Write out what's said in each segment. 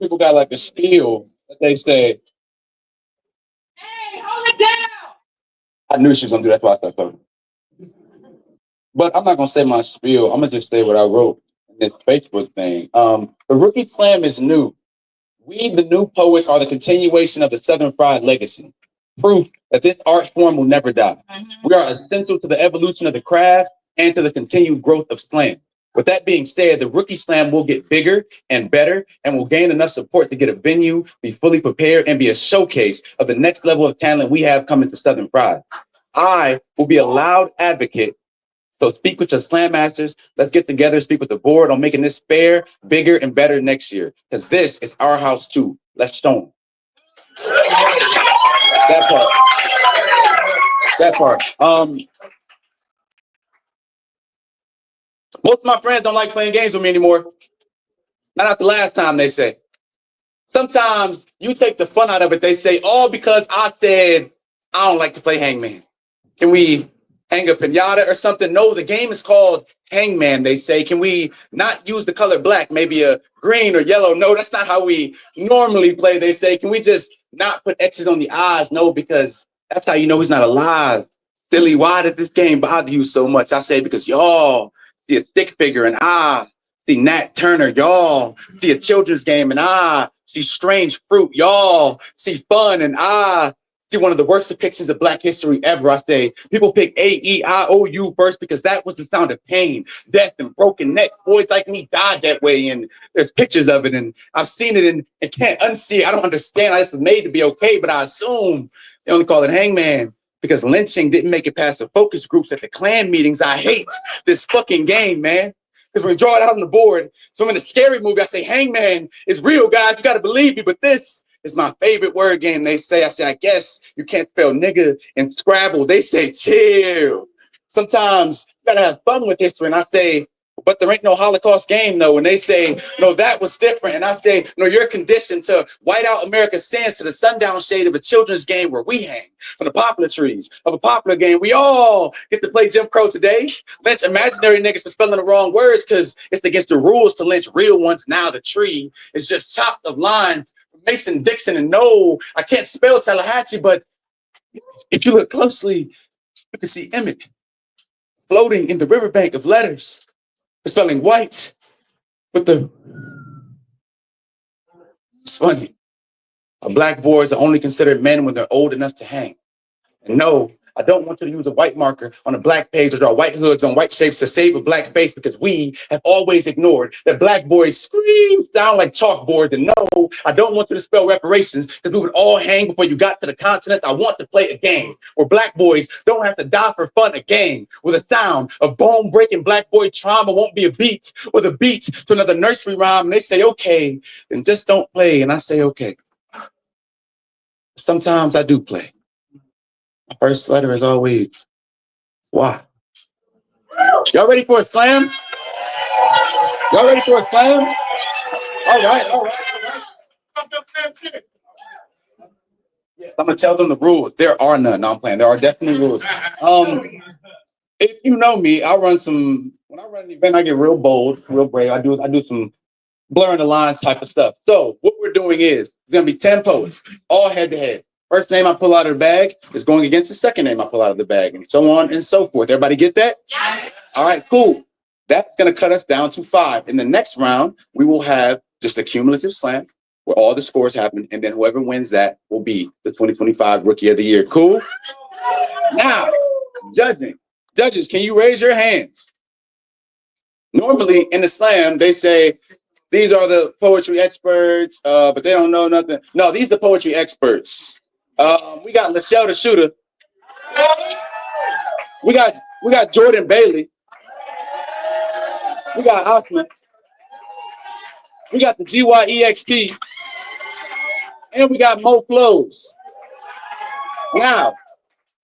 people got like a spiel that they say, "Hey, hold it down." I knew she was gonna do that, that's why I started talking. But I'm not gonna say my spiel. I'm gonna just say what I wrote in this Facebook thing. The Rookie Slam is new. We, the new poets, are the continuation of the Southern Fried legacy. Proof that this art form will never die. We are essential to the evolution of the craft and to the continued growth of slam. With that being said, the Rookie Slam will get bigger and better and will gain enough support to get a venue, be fully prepared, and be a showcase of the next level of talent we have coming to Southern Fried. I will be a loud advocate. So speak with your slam masters. Let's get together, speak with the board on making this fair, bigger, and better next year. Because this is our house too. Let's show them. That part. That part. Most of my friends don't like playing games with me anymore. Not after last time, they say. Sometimes you take the fun out of it. They say, all because I said I don't like to play hangman. Can we hang a pinata or something? No, the game is called hangman, they say. Can we not use the color black, maybe a green or yellow? No, that's not how we normally play, they say. Can we just not put X's on the eyes? No, because that's how you know he's not alive. Silly, why does this game bother you so much? I say, because y'all see a stick figure and I see Nat Turner, y'all see a children's game and I see strange fruit, y'all see fun and I see one of the worst depictions of Black history ever. I say people pick A-E-I-O-U first because that was the sound of pain, death, and broken necks. Boys like me died that way, and there's pictures of it, and I've seen it and can't unsee it. I don't understand. I just was made to be okay, but I assume they only call it hangman because lynching didn't make it past the focus groups at the Klan meetings. I hate this fucking game, man. Because we draw it out on the board. So in a scary movie, I say, hangman is real, guys. You got to believe me. But this is my favorite word game. They say, I say, I guess you can't spell nigga in Scrabble. They say, chill. Sometimes you got to have fun with history. And I say, but there ain't no Holocaust game, though. And they say, no, that was different. And I say, no, you're conditioned to white out America's sins to the sundown shade of a children's game where we hang from the poplar trees of a popular game. We all get to play Jim Crow today. Lynch imaginary niggas for spelling the wrong words because it's against the rules to lynch real ones. Now the tree is just chopped of lines from Mason Dixon. And no, I can't spell Tallahatchie, but if you look closely, you can see Emmett floating in the riverbank of letters. Spelling white with the, it's funny. Black boys are only considered men when they're old enough to hang. And no, I don't want you to use a white marker on a black page or draw white hoods on white shapes to save a black face because we have always ignored that black boys scream sound like chalkboard. And no, I don't want you to spell reparations because we would all hang before you got to the continents. I want to play a game where black boys don't have to die for fun, a game where the sound of bone-breaking black boy trauma won't be a beat or the beat to another nursery rhyme. And they say, okay, then just don't play. And I say, okay. Sometimes I do play. My first letter is always why. Y'all ready for a slam? Y'all ready for a slam? All right, all right, all right. Yes, I'm gonna tell them the rules. There are none. No, I'm playing. There are definitely rules. If you know me, I run some. When I run an event, I get real bold, real brave. I do some blurring the lines type of stuff. So what we're doing is it's gonna be 10 poets, all head to head. First name I pull out of the bag is going against the second name I pull out of the bag, and so on and so forth. Everybody get that? Yeah. All right, cool. That's going to cut us down to 5. In the next round, we will have just a cumulative slam where all the scores happen, and then whoever wins that will be the 2025 Rookie of the Year. Cool? Now, judging. Judges, can you raise your hands? Normally, in the slam, they say, these are the poetry experts, but they don't know nothing. No, these are the poetry experts. We got Lachelle the Shooter. We got Jordan Bailey. We got Osman. We got the GYEXP. And we got Mo Flows. Now,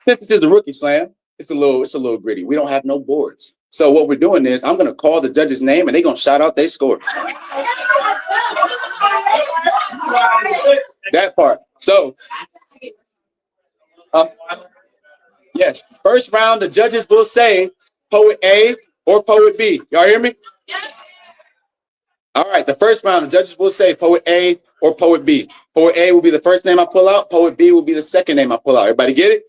since this is a rookie slam, it's a little gritty. We don't have no boards. So what we're doing is I'm gonna call the judge's name and they're gonna shout out their score. That part. So yes, first round, the judges will say poet A or poet B. Y'all hear me? All right, the first round, the judges will say poet A or Poet B? Poet A will be the first name I pull out. Poet B will be the second name I pull out. Everybody get it?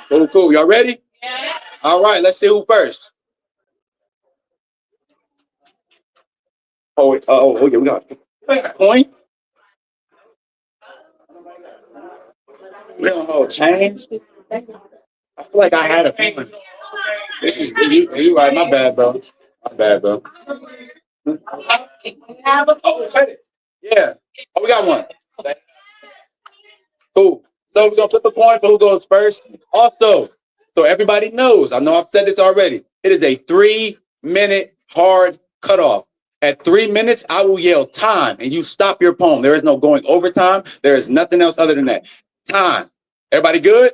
Cool, cool. Y'all ready? Yeah. All right, let's see who first. Poet. Oh, yeah, we got a coin. We don't hold change. I feel like I had a coin. This is you right. My bad, bro. My bad, bro. Yeah. Oh, we got one. Cool. So we're gonna flip a coin for who goes first. Also, so everybody knows, I know I've said this already. It is a 3-minute hard cutoff. At 3 minutes, I will yell time and you stop your poem. There is no going overtime. There is nothing else other than that. Time. Everybody good?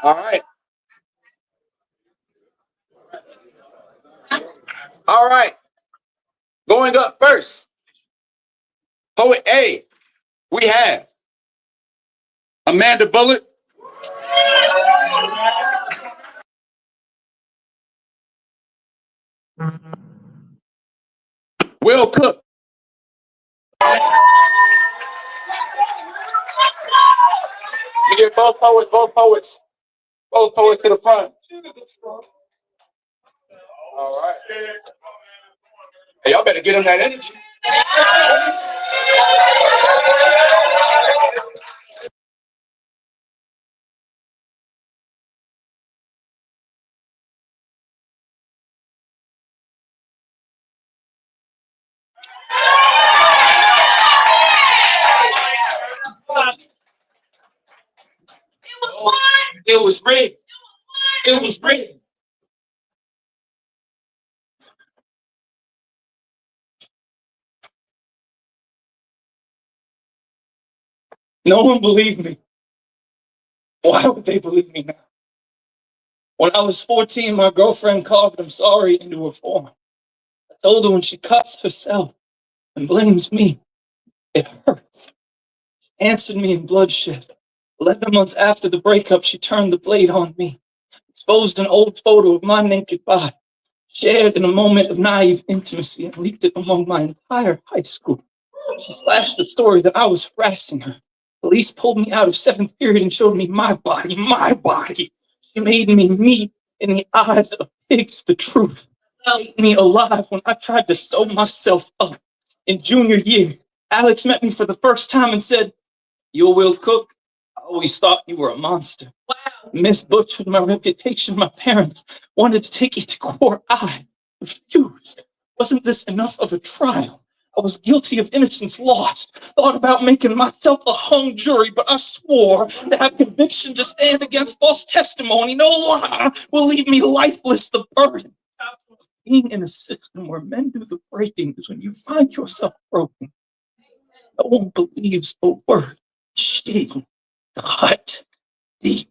All right. All right. Going up first. Poet A, we have Amanda Bullitt. Will Cook. We get both poets to the front. All right. Hey, y'all better get them that energy. It was rigged. It was rigged. No one believed me. Why would they believe me now? When I was 14, my girlfriend carved "I'm sorry" into her form. I told her when she cuts herself and blames me, it hurts. She answered me in bloodshed. 11 months after the breakup, she turned the blade on me, exposed an old photo of my naked body, shared in a moment of naive intimacy, and leaked it among my entire high school. She flashed the story that I was harassing her. Police pulled me out of 7th period and showed me my body, my body. She made me meet in the eyes of pigs the truth. Ate me alive when I tried to sew myself up. In junior year, Alex met me for the first time and said, "You Will Cook? I always thought you were a monster." Wow. Miss butchered my reputation. My parents wanted to take it to court. I refused. Wasn't this enough of a trial? I was guilty of innocence lost. Thought about making myself a hung jury, but I swore to have conviction to stand against false testimony. No lie will leave me lifeless. The burden of being in a system where men do the breaking is when you find yourself broken. No one believes a word. She cut deep.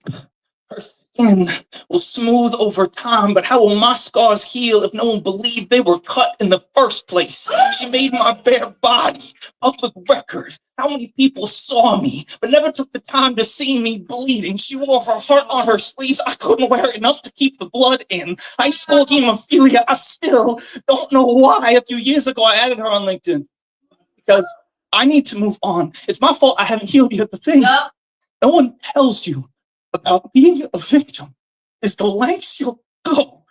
Her skin will smooth over time, but how will my scars heal if no one believed they were cut in the first place? She made my bare body public record. How many people saw me, but never took the time to see me bleeding? She wore her heart on her sleeves. I couldn't wear enough to keep the blood in. High school hemophilia, I still don't know why. A few years ago, I added her on LinkedIn because I need to move on. It's my fault I haven't healed yet. The thing, no one tells you about being a victim is the lengths you'll go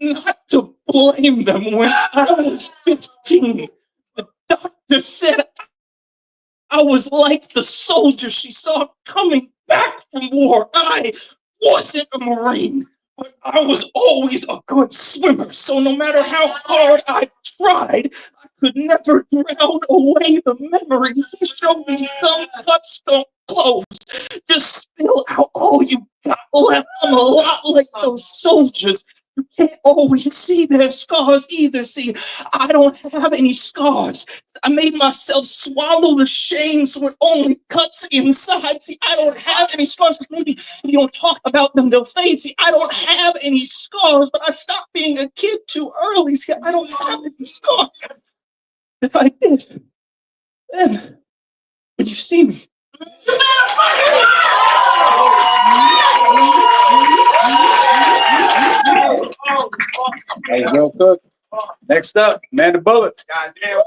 not to blame them. When I was 15, the doctor said I was like the soldier she saw coming back from war. I wasn't a Marine, but I was always a good swimmer. So no matter how hard I tried, I could never drown away the memories. He showed me some cuts don't close. Just spill out all you got left. I'm a lot like those soldiers. You can't always see their scars either. See, I don't have any scars. I made myself swallow the shame so it only cuts inside. See, I don't have any scars. Maybe if you don't talk about them, they'll fade. See, I don't have any scars, but I stopped being a kid too early. See, I don't have any scars. If I did, then would you see me? Hey, real quick, Next up, Amanda Bullock. Goddamn.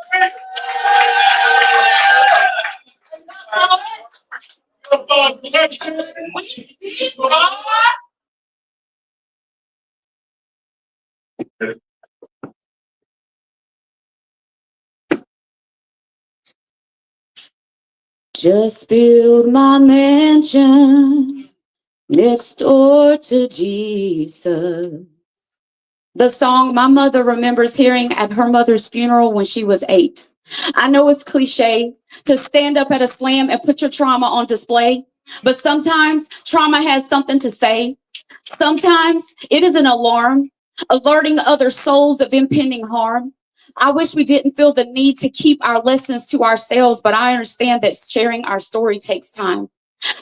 Just build my mansion next door to Jesus. The song my mother remembers hearing at her mother's funeral when she was 8. I know it's cliche to stand up at a slam and put your trauma on display, but sometimes trauma has something to say. Sometimes it is an alarm, alerting other souls of impending harm. I wish we didn't feel the need to keep our lessons to ourselves, but I understand that sharing our story takes time.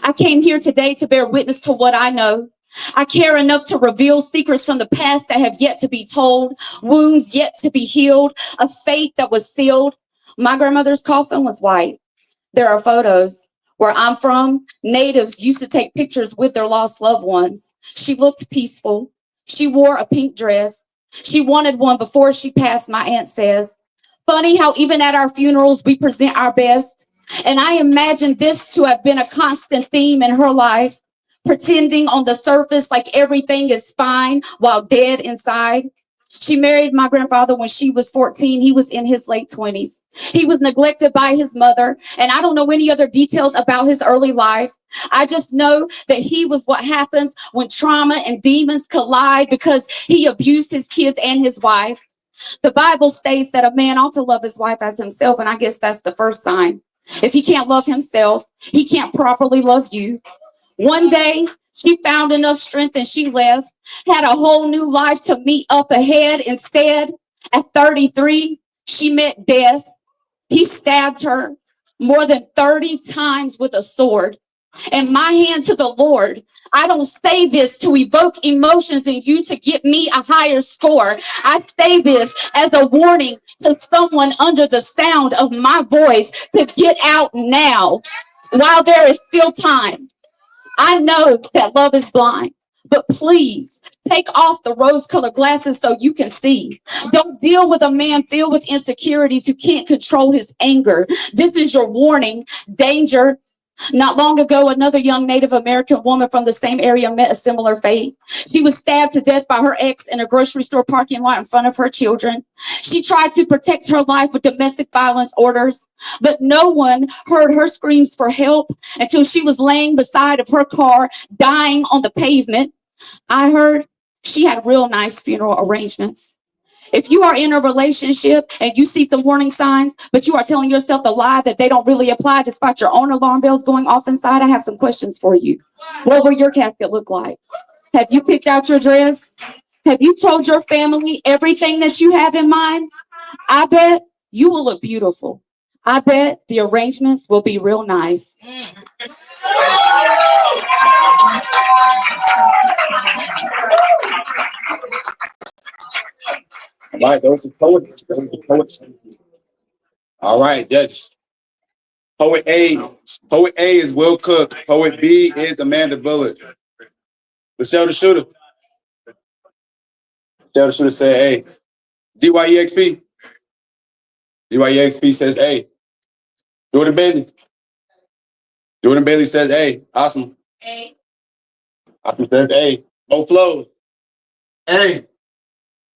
I came here today to bear witness to what I know. I care enough to reveal secrets from the past that have yet to be told, wounds yet to be healed, a fate that was sealed. My grandmother's coffin was white. There are photos. Where I'm from, natives used to take pictures with their lost loved ones. She looked peaceful. She wore a pink dress. She wanted one before she passed, my aunt says. Funny how even at our funerals, we present our best. And I imagine this to have been a constant theme in her life, pretending on the surface like everything is fine while dead inside. She married my grandfather when she was 14. He was in his late 20s. He was neglected by his mother, and I don't know any other details about his early life. I just know that he was what happens when trauma and demons collide because he abused his kids and his wife. The Bible states that a man ought to love his wife as himself, and I guess that's the first sign. If he can't love himself, he can't properly love you. One day, she found enough strength and she left, had a whole new life to meet up ahead. Instead, at 33, she met death. He stabbed her more than 30 times with a sword. And my hand to the Lord, I don't say this to evoke emotions in you to get me a higher score. I say this as a warning to someone under the sound of my voice to get out now while there is still time. I know that love is blind, but please take off the rose-colored glasses so you can see. Don't deal with a man filled with insecurities who can't control his anger. This is your warning. Danger. Not long ago, another young Native American woman from the same area met a similar fate. She was stabbed to death by her ex in a grocery store parking lot in front of her children. She tried to protect her life with domestic violence orders, but no one heard her screams for help until she was laying beside of her car, dying on the pavement. I heard she had real nice funeral arrangements. If you are in a relationship and you see some warning signs, but you are telling yourself the lie that they don't really apply despite your own alarm bells going off inside, I have some questions for you. What will your casket look like? Have you picked out your dress? Have you told your family everything that you have in mind? I bet you will look beautiful. I bet the arrangements will be real nice. All right, those are poets. Those are poets. All right, judges. Poet A. Poet A is Will Cook. Poet B is Amanda Bullock. Michelle the Shooter. Michelle the Shooter said A. DYEXP. DYEXP says A. Jordan Bailey. Jordan Bailey says A. Awesome. A. Awesome says A. Bo Flows. A.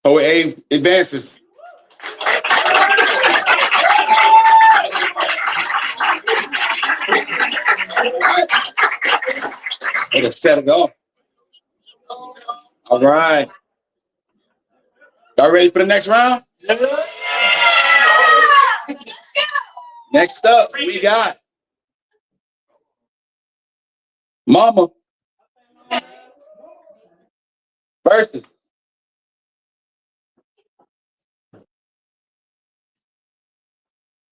Poet A advances. Way to set it off. All right. Y'all ready for the next round? Next up, we got Mama versus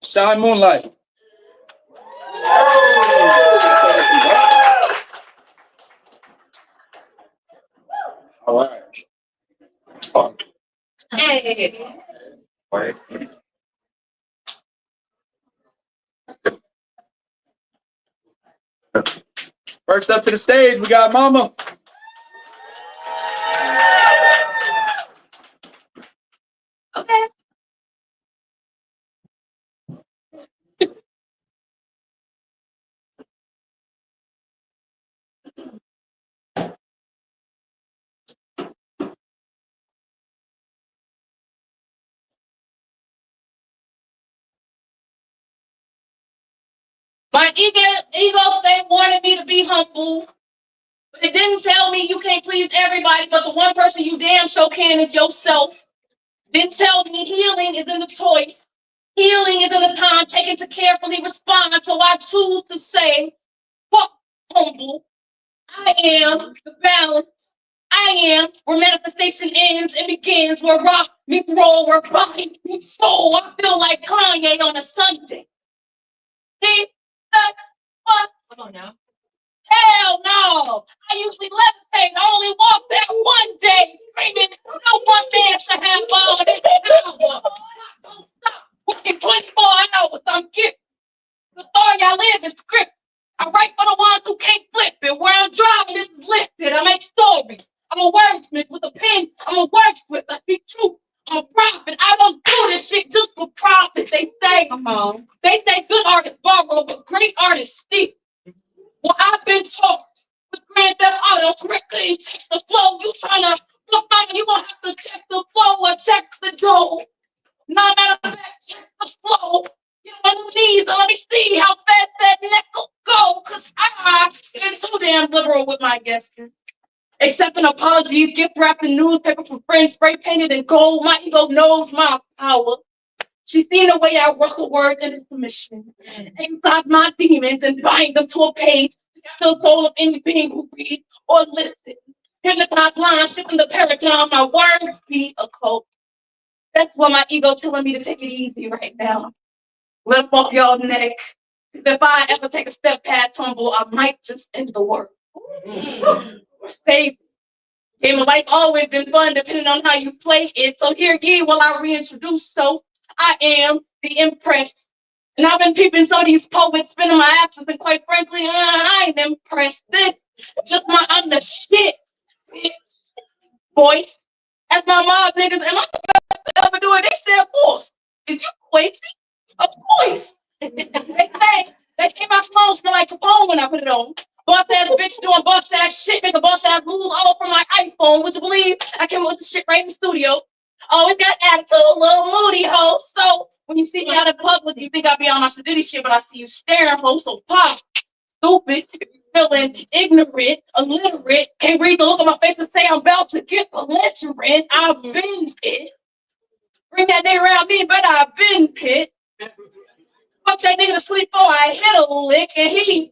Shy Moonlight. All right. Hey. First up to the stage, we got Mama. Okay. My ego state wanted me to be humble, but it didn't tell me you can't please everybody, but the one person you damn sure can is yourself. Didn't tell me healing is in the choice. Healing is in the time taken to carefully respond. So I choose to say, fuck humble. I am the balance. I am where manifestation ends and begins, where rock meets roll, where body meets soul. I feel like Kanye on a Sunday. See, that's what. Come on now. Hell no! I usually levitate. I only walk there one day, screaming, no one man should have all this power. Don't stop working 24 hours. I'm gifted. The story I live is scripted. I write for the ones who can't flip it. Where I'm driving, this is lifted. I make stories. I'm a wordsmith with a pen. I'm a wordsmith. I speak truth. I'm a prophet. I don't do this shit just for profit. They say, good artists borrow, but great artists steal. Well, I've been charged with Grand Theft Auto, correctly check the flow. You tryna flip out, you gonna have to check the flow or check the dough. No matter of fact, check the flow. Get on the knees and let me see how fast that neck will go. Cause I've been too damn liberal with my guests. Accepting apologies, gift wrapped in newspaper from friends, spray painted in gold. My ego knows my power. She's seen the way I wrestle words into submission, exercise my demons and bind them to a page to the soul of any being who reads or listens. Hypnotized lines, shifting the paradigm, my words be a cult. That's why my ego telling me to take it easy right now. Let off y'all neck. If I ever take a step past humble, I might just end the work. Or save. Game of life always been fun, depending on how you play it. So here ye while I reintroduce so. I am the Empress. And I've been peeping some of these poets spinning my absence, and quite frankly, I ain't impressed. This just my I'm the shit, bitch. Voice. As my mob niggas, am I the best to ever do it? They said, boss, is you crazy? Of course. they say my phone smell like Capone when I put it on. Boss ass bitch doing boss ass shit, make a boss ass moves all from my iPhone. Would you believe I came up with the shit right in the studio? Always got attitude, little moody hoe. So when you see me out in public, you think I be on my sedity shit, but I see you staring, hoe. So pop, stupid, feeling ignorant, illiterate, can't read the look on my face and say I'm about to get belligerent. I've been it. Bring that nigga around me, but I've been pit. Fuck that nigga to sleep for I hit a lick and he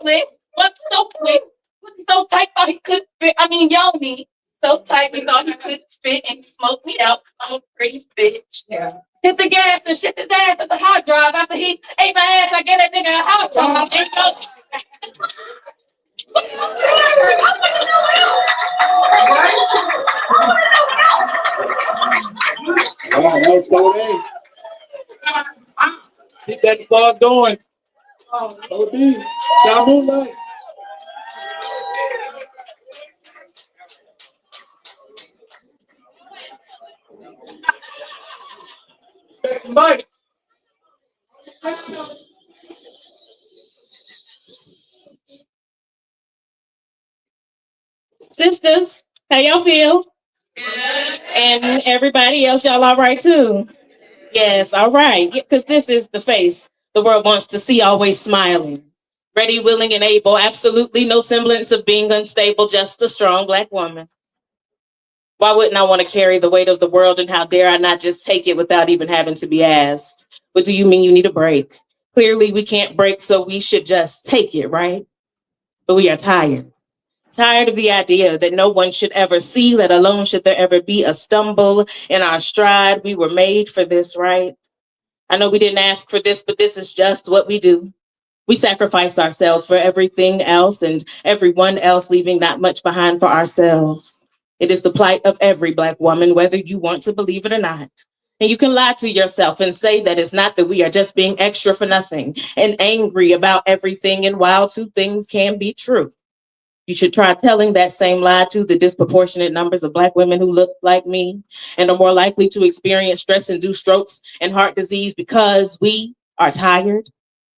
lick, but so quick. Pussy so tight thought he couldn't fit. I mean, y'all me. So tight we thought he couldn't fit and he smoked me out. I'm a pretty bitch. Yeah. Hit the gas and shit his ass at the hard drive. After he ate my ass, I get that nigga a hot dog. Wow, that was going in. Keep that applause going. OB, John Moonlight. Mike. Sisters, how y'all feel? And everybody else, y'all all right too? Yes, all right. Because this is the face the world wants to see, always smiling. Ready, willing, and able. Absolutely no semblance of being unstable, just a strong Black woman. Why wouldn't I want to carry the weight of the world, and how dare I not just take it without even having to be asked? What do you mean you need a break? Clearly we can't break, so we should just take it, right? But we are tired. Tired of the idea that no one should ever see, let alone should there ever be a stumble in our stride. We were made for this, right? I know we didn't ask for this, but this is just what we do. We sacrifice ourselves for everything else and everyone else, leaving not much behind for ourselves. It is the plight of every Black woman, whether you want to believe it or not. And you can lie to yourself and say that it's not, that we are just being extra for nothing and angry about everything. And while two things can be true, you should try telling that same lie to the disproportionate numbers of Black women who look like me and are more likely to experience stress-induced strokes and heart disease, because we are tired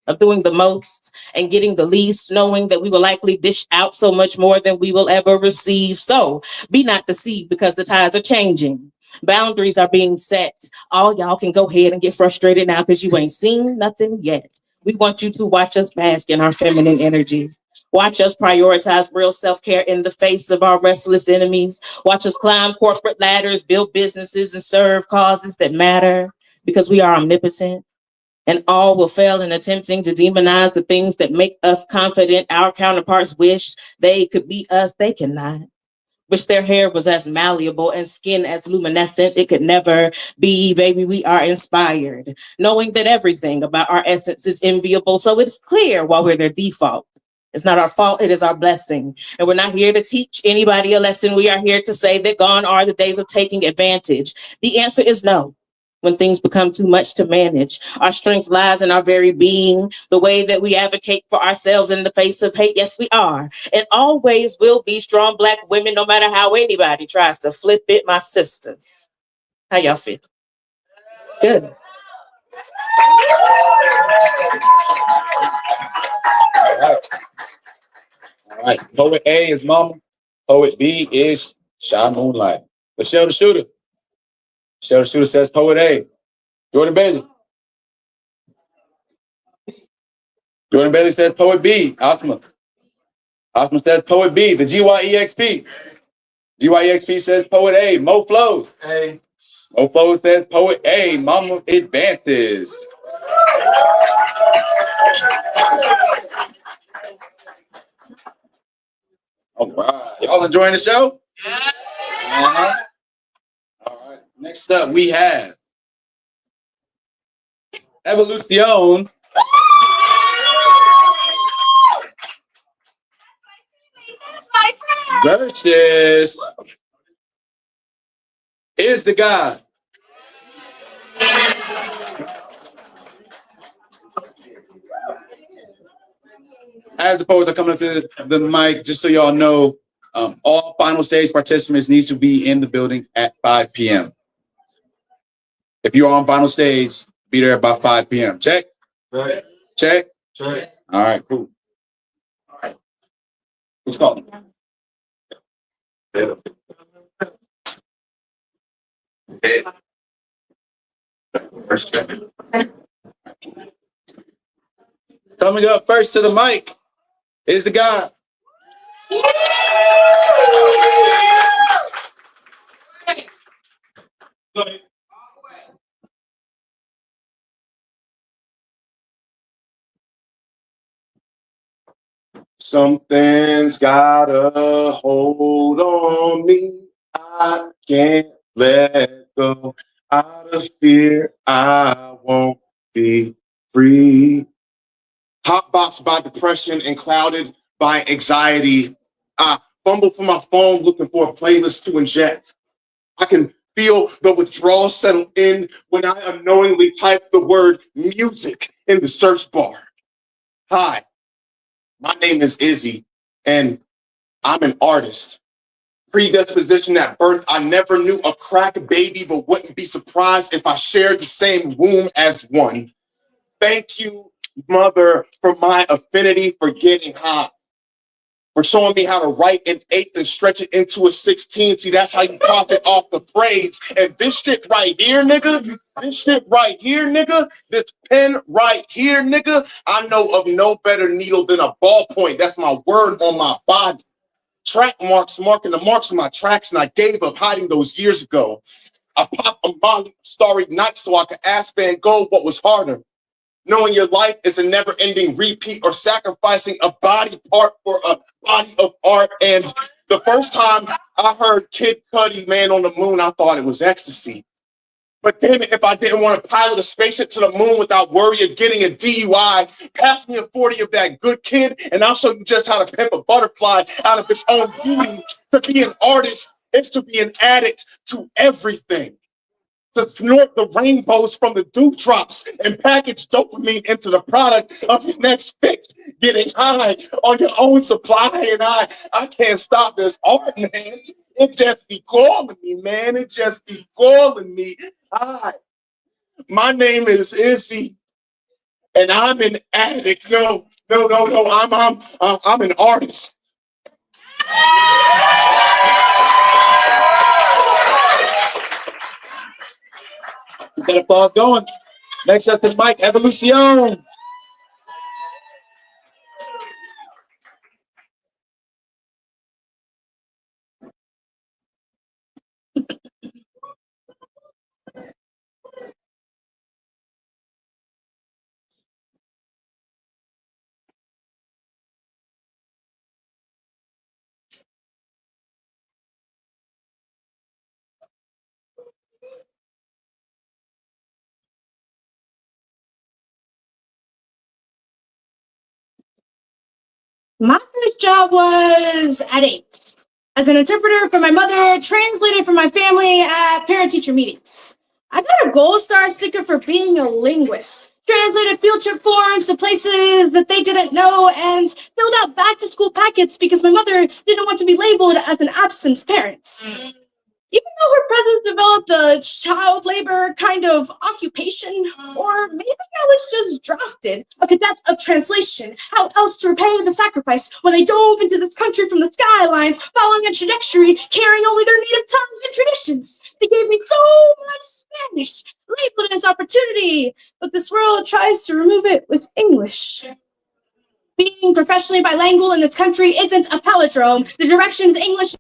of doing the most and getting the least, knowing that we will likely dish out so much more than we will ever receive. So be not deceived, because the tides are changing. Boundaries are being set. All y'all can go ahead and get frustrated now because you ain't seen nothing yet. We want you to watch us bask in our feminine energy. Watch us prioritize real self-care in the face of our restless enemies. Watch us climb corporate ladders, build businesses, and serve causes that matter because we are omnipotent. And all will fail in attempting to demonize the things that make us confident. Our counterparts wish they could be us. They cannot. Wish their hair was as malleable and skin as luminescent. It could never be, baby. We are inspired, knowing that everything about our essence is enviable. So it's clear why we're their default. It's not our fault, it is our blessing. And we're not here to teach anybody a lesson. We are here to say that gone are the days of taking advantage. The answer is no. When things become too much to manage, our strength lies in our very being, the way that we advocate for ourselves in the face of hate. Yes, we are. And always will be strong Black women, no matter how anybody tries to flip it, my sisters. How y'all feel? Good. All right. Poet A is Mama. Poet B is Shy Moonlight. Michelle the Shooter. Michelle the Shooter says Poet A. Jordan Bailey. Jordan Bailey says Poet B. Osma. Osma says Poet B. The GYEXP. GYEXP says Poet A. Mo Flows. A. Mo Flows says Poet A. Mama advances. All right. Y'all enjoying the show? Yeah. Uh-huh. All right. Next up, we have Evolucion versus Is the God. As opposed to coming up to the mic, just so y'all know, all final stage participants needs to be in the building at 5 p.m. If you're on final stage, be there by 5 p.m. Check? Right. Check? Check. All right, cool. All right. Who's calling? Coming up first to the mic is the God. Something's got a hold on me. I can't let go. Out of fear, I won't be free. Hotboxed by depression and clouded by anxiety. I fumble for my phone looking for a playlist to inject. I can feel the withdrawal settle in when I unknowingly type the word music in the search bar. Hi, my name is Izzy, and I'm an artist. Predisposition at birth, I never knew a crack baby, but wouldn't be surprised if I shared the same womb as one. Thank you, mother, for my affinity for getting high. For showing me how to write an 8 and stretch it into a 16. See, that's how you profit off the praise. And this shit right here, nigga, this pen right here, nigga, I know of no better needle than a ballpoint. That's my word on my body. Track marks marking the marks of my tracks, and I gave up hiding those years ago. I popped a Molly Starry Night so I could ask Van Gogh what was harder. Knowing your life is a never-ending repeat or sacrificing a body part for a body of art. And the first time I heard Kid Cudi, Man on the Moon, I thought it was ecstasy. But damn it, if I didn't want to pilot a spaceship to the moon without worry of getting a DUI, pass me a 40 of that good kid, and I'll show you just how to pimp a butterfly out of its own beauty. To be an artist is to be an addict to everything. To snort the rainbows from the dewdrops and package dopamine into the product of your next fix. Getting high on your own supply, and I can't stop this art, man. It just be calling me, man. It just be calling me. Hi, my name is Izzy, and I'm an addict. No, I'm an artist. That applause going. Next up to the mic, Evolution. My first job was at 8 as an interpreter for my mother, translated for my family at parent-teacher meetings. I got a gold star sticker for being a linguist, translated field trip forms to places that they didn't know, and filled out back-to-school packets because my mother didn't want to be labeled as an absent parent. Even though her presence developed a child labor kind of occupation, or maybe I was just drafted, a cadet of translation. How else to repay the sacrifice when they dove into this country from the skylines, following a trajectory, carrying only their native tongues and traditions? They gave me so much Spanish, labeled it as opportunity, but this world tries to remove it with English. Being professionally bilingual in this country isn't a palindrome. The directions English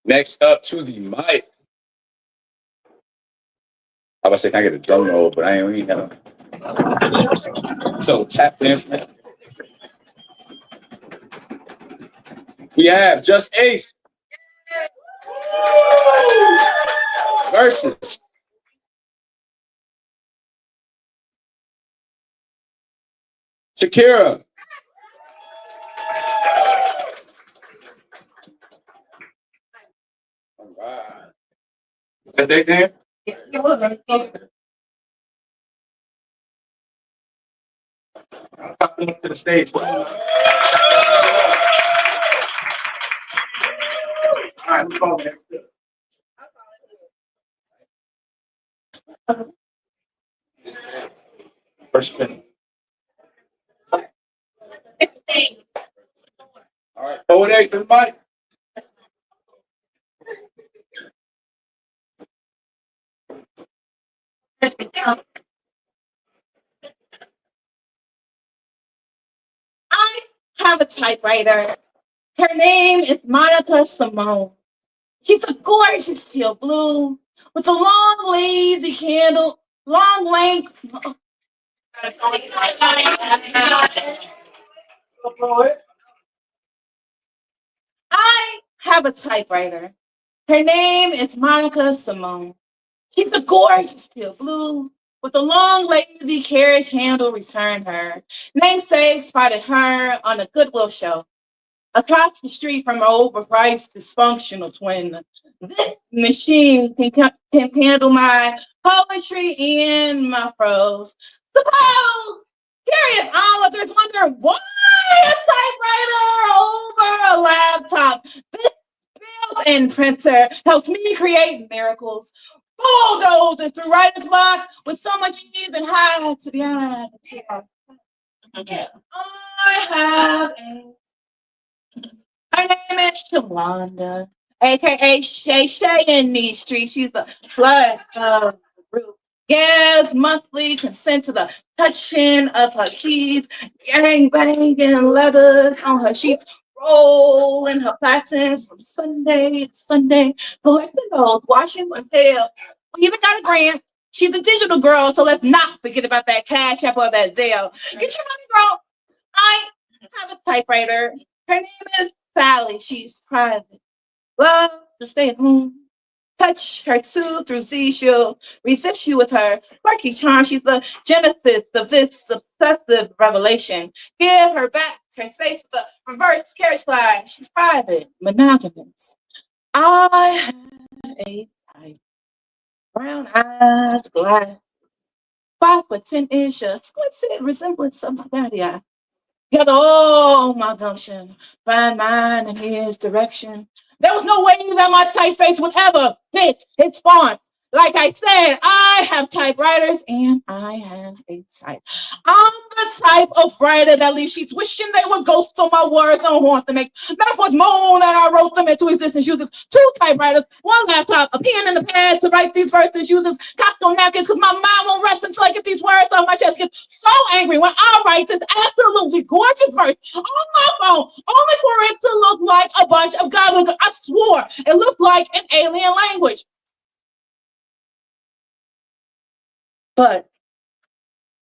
Next up to the mic. I was about to say, can I get a drum roll? But I ain't got no. So tap dance. We have Just Ace versus Shakira. All right. Just Ace in? I'm popping up to the stage. All right, let's go, man. First spin. All right, forward eight to the mic. I have a typewriter. Her name is Monica Simone. She's a gorgeous teal blue with a long, lazy candle, long length. I have a typewriter. Her name is Monica Simone. She's a gorgeous teal blue with a long, lazy carriage handle returned her. Namesake spotted her on a Goodwill show across the street from her overpriced, dysfunctional twin. This machine can handle my poetry and my prose. Suppose curious onlookers wonder why a typewriter over a laptop. This built-in printer helped me create miracles. Bulldozers through writer's block with so much ease and high to be honest. I have a Her name is Shalonda, aka Shay Shay in these streets. She's a flood of root. Yes, monthly consent to the touching of her keys, gang banging letters on her sheets, rolling her patterns from Sunday to Sunday, collecting those, washing her tail. We even got a grant. She's a digital girl, so let's not forget about that Cash App or that Zelle. Get your money, girl. I have a typewriter. Her name is Sally. She's private. Loves to stay at home. Touch her too through Z. She'll resist you with her quirky charm. She's the genesis of this obsessive revelation. Give her back her space with a reverse carriage slide. She's private, monogamous. I have a type. Brown eyes, glass, 5'10" exquisite resemblance of my daddy. I gather all my gumption, find mine in his direction. There was no way that my typeface would ever fit its font. Like I said, I have typewriters and I have a type. I'm the type of writer that leaves sheets wishing they were ghosts on my words and haunt them. Metaphors moan that I wrote them into existence. Uses 2 typewriters, 1 laptop, a pen and a pad to write these verses. Uses costume napkins because my mind won't rest until I get these words off my chest. Gets so angry when I write this absolutely gorgeous verse on my phone, only for it to look like a bunch of gobbledygook. I swore it looked like an alien language. But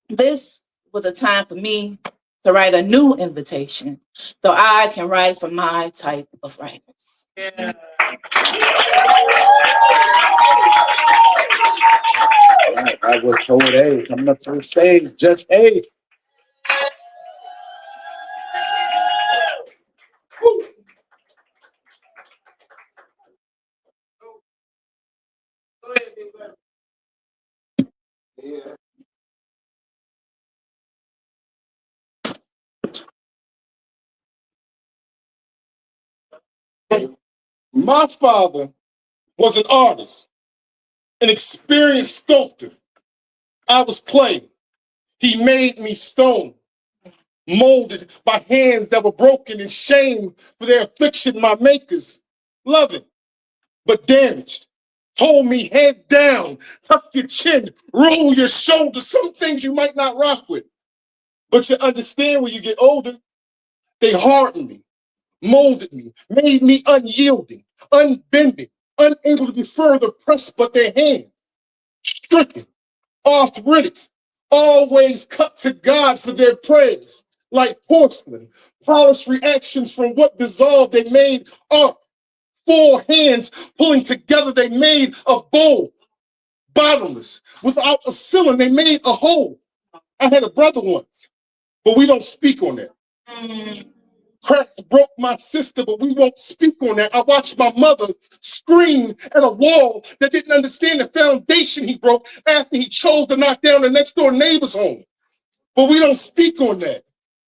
this was a time for me to write a new invitation so I can write for my type of writers. Yeah. Right, I was told, hey, coming up to the stage, Judge A. My father was an artist, an experienced sculptor. I was clay. He made me stone, molded by hands that were broken in shame for their affliction. My makers, loving but damaged, told me head down, tuck your chin, roll your shoulders. Some things you might not rock with, but you understand when you get older. They hardened me, molded me, made me unyielding, unbending, unable to be further pressed but their hands, stricken, arthritic, always cut to God for their praise. Like porcelain, polished reactions from what dissolved, they made art. 4 hands pulling together, they made a bowl, bottomless, without a ceiling, they made a hole. I had a brother once, but we don't speak on that. Cracks broke my sister, but we won't speak on that. I watched my mother scream at a wall that didn't understand the foundation he broke after he chose to knock down the next door neighbor's home. But we don't speak on that.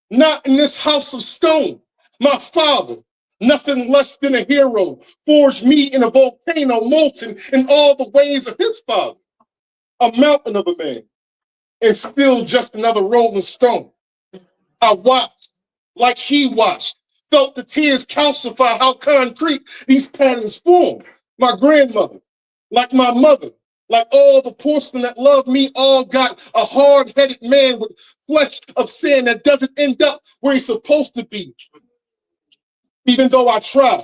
Not in this house of stone. My father, nothing less than a hero, forged me in a volcano molten in all the ways of his father. A mountain of a man, and still just another rolling stone. I watched like he watched, felt the tears calcify how concrete these patterns form. My grandmother, like my mother, like all the porcelain that loved me, all got a hard-headed man with flesh of sand that doesn't end up where he's supposed to be. Even though I try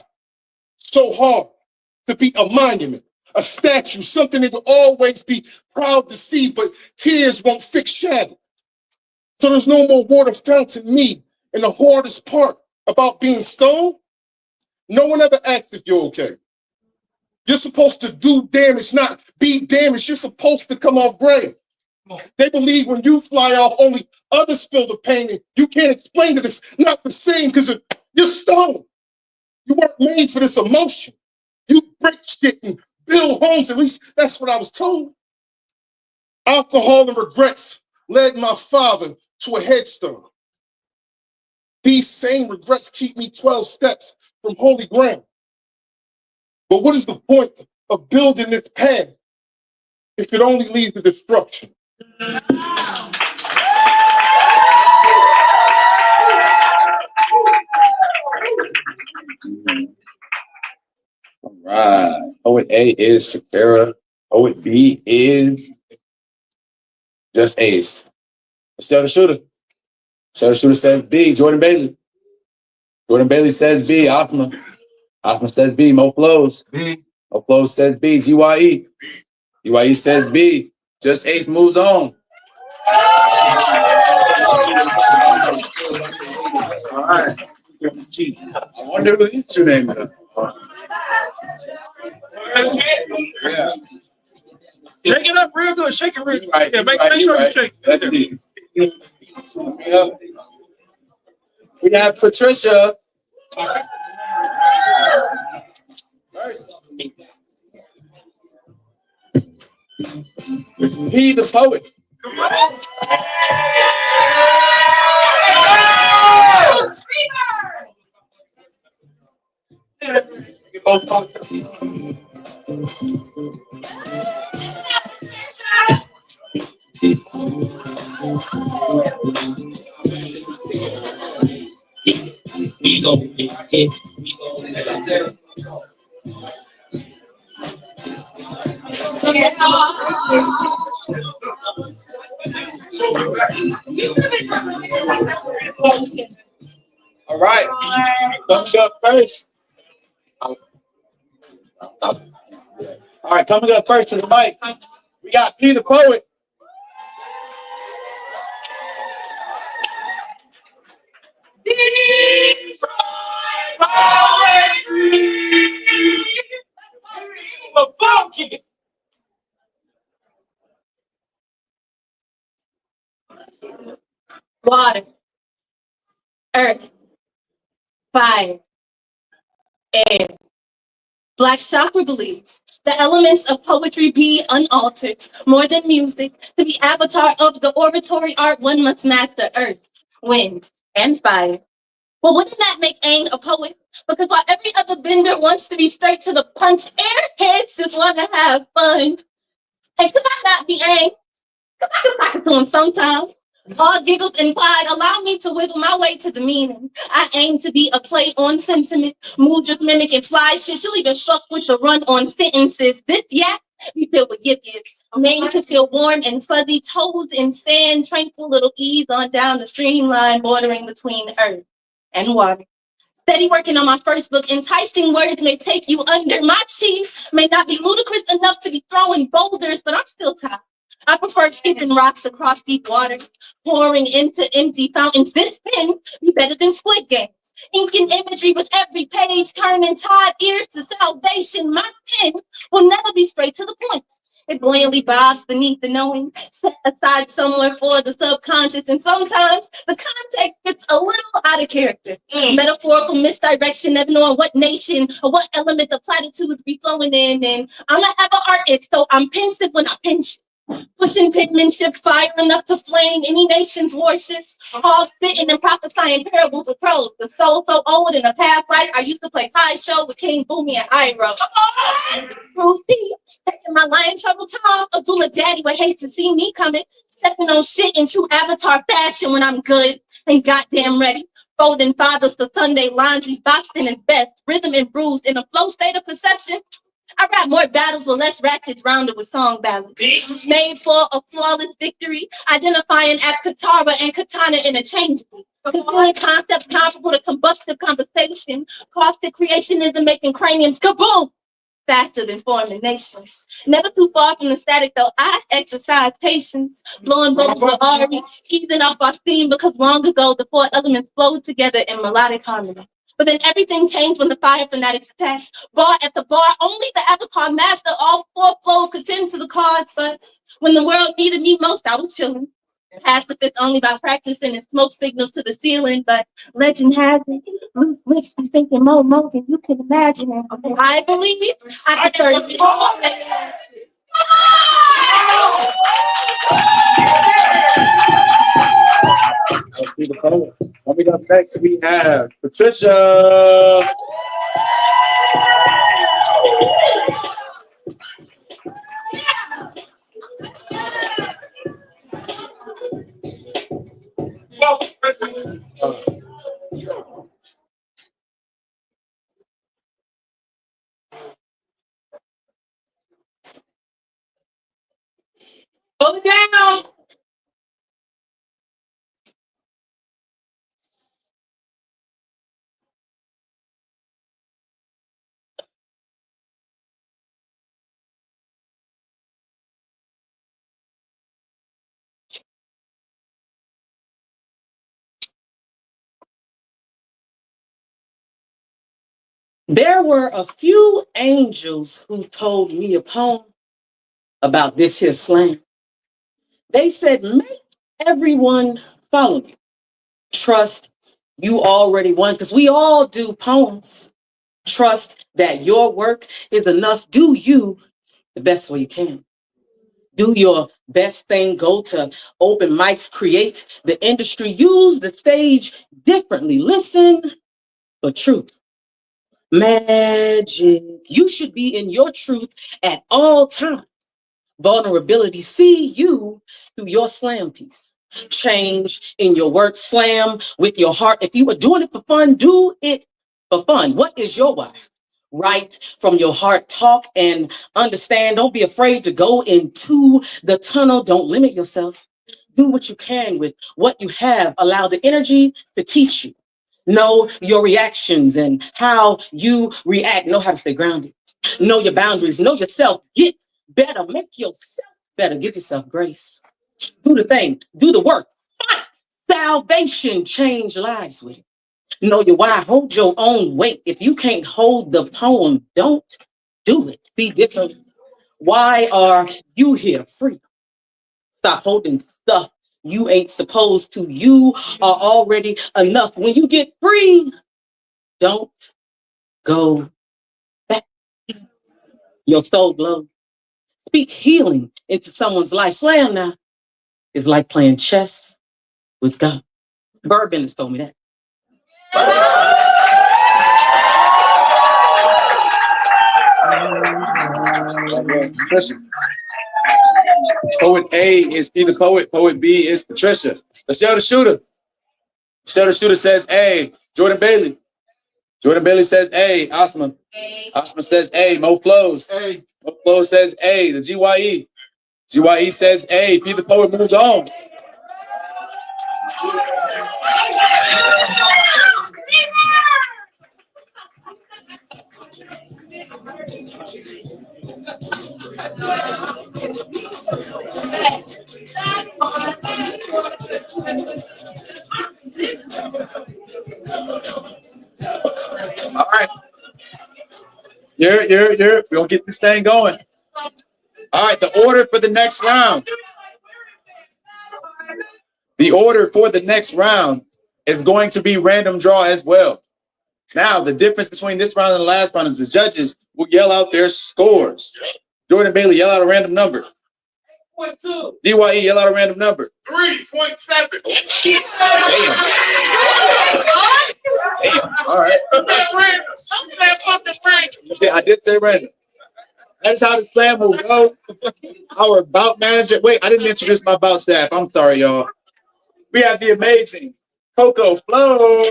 so hard to be a monument, a statue, something they will always be proud to see, but tears won't fix shadow. So there's no more water fountain in me. And the hardest part about being stoned, no one ever asks if you're okay. You're supposed to do damage, not be damaged. You're supposed to come off great. They believe when you fly off, only others feel the pain. And you can't explain it. It's not the same because you're stoned. You weren't made for this emotion. You break shit and build homes. At least that's what I was told. Alcohol and regrets led my father to a headstone. These same regrets keep me 12 steps from holy ground. But what is the point of building this path if it only leads to destruction? All right. Poet A is Shakira. Poet B is just Ace. Sell the shooter. Sell the shooter says B. Jordan Bailey. Jordan Bailey says B. Afma. Afma says B. Mo Flows. B. Mo Flows says B. GYE. GYE says B. Just Ace moves on. All right. I wonder who these two names are. Yeah. Shake it up real good. Shake it real good. Right, Yeah, make right, sure right. you shake. That's it. We have Patricia. First. He the poet. All right. Thumbs up first. All right, coming up first to the mic, we got P the poet. Water, earth, fire, air. Black Chakra believes the elements of poetry be unaltered, more than music. To be avatar of the oratory art, one must master earth, wind, and fire. Well, wouldn't that make Aang a poet? Because while every other bender wants to be straight to the punch, airheads just want to have fun. And could I not be Aang? Because I can talk it to him sometimes. All giggles and pride allow me to wiggle my way to the meaning. I aim to be a play on sentiment, mood just mimicking fly shit. You'll even fuck with the run on sentences. This yak be filled with yip yips, made to feel warm and fuzzy, toes and sand, tranquil little ease on down the streamline bordering between earth and water. Steady working on my first book, enticing words may take you under. My chi may not be ludicrous enough to be throwing boulders, but I'm still top. I prefer skipping rocks across deep waters, pouring into empty fountains. This pen be better than Squid Games. Inking imagery with every page, turning tired ears to salvation. My pen will never be straight to the point. It buoyantly bobs beneath the knowing, set aside somewhere for the subconscious, and sometimes the context gets a little out of character. Metaphorical misdirection, never knowing what nation or what element the platitudes be flowing in. And I'm not ever artist, so I'm pensive when I pinch. Pushing penmanship, fire enough to flame any nation's warships, all spitting and prophesying parables of prose. The soul so old in a past life, I used to play pie show with King Boomy and Iro. Ruthie, taking my lion trouble time. Azula Daddy would hate to see me coming, stepping on shit in true avatar fashion when I'm good and goddamn ready. Folding fathers for Sunday laundry, boxing is best, rhythm and bruised in a flow state of perception. I rap more battles with less ratchets rounded with song ballads. Made for a flawless victory, identifying as Katara and Katana interchangeably. Considering concepts comparable to combustive conversation, caustic creationism making craniums kaboom faster than forming nations. Never too far from the static though, I exercise patience, blowing bubbles with Ari, easing off our steam because long ago the four elements flowed together in melodic harmony. But then everything changed when the fire fanatics attacked. Bar after bar, only the avatar master all four flows could tend to the cause. But when the world needed me most, I was chilling. Passed the fifth only by practicing and smoke signals to the ceiling. But legend has it, loose lips be thinking more than you can imagine. And I believe I could turn you all. Let's be the poet. Coming up next, we have Patricia. Hold it down. There were a few angels who told me a poem about this here slam. They said, make everyone follow me. Trust you already won, because we all do poems. Trust that your work is enough. Do you the best way you can. Do your best thing. Go to open mics, create the industry, use the stage differently. Listen for truth. Magic. You should be in your truth at all times. Vulnerability. See you through your slam piece. Change in your work. Slam with your heart. If you were doing it for fun, do it for fun. What is your why? Write from your heart. Talk and understand. Don't be afraid to go into the tunnel. Don't limit yourself. Do what you can with what you have. Allow the energy to teach you. Know your reactions and how you react. Know how to stay grounded. Know your boundaries. Know yourself. Get better. Make yourself better. Give yourself grace. Do the thing. Do the work. Fight. Salvation. Change lives with it. Know your why. Hold your own weight. If you can't hold the poem, don't do it. Be different. Why are you here? Free. Stop holding stuff you ain't supposed to. You are already enough. When you get free, don't go back. Your soul glows. Speak healing into someone's life. Slam now is like playing chess with God. Bourbon has told me that. Patricia. Poet A is P the poet. Poet B is Patricia. Michelle the shooter. Michelle the shooter says A. Jordan Bailey. Jordan Bailey says A. Osman. Osman says A. Mo Flows. Hey, Mo Flows says A. The GYE. GYE says A. P the poet moves on. All right. We're gonna get this thing going. All right, the order for the next round. The order for the next round is going to be random draw as well. Now, the difference between this round and the last round is the judges will yell out their scores. Jordan Bailey, yell out a random number. 3.2. DYE, yell out a random number. 3.7. Damn. All right. I did say random. That's how the slam will go. Our bout manager. Wait, I didn't introduce my bout staff. I'm sorry, y'all. We have the amazing Coco Flo.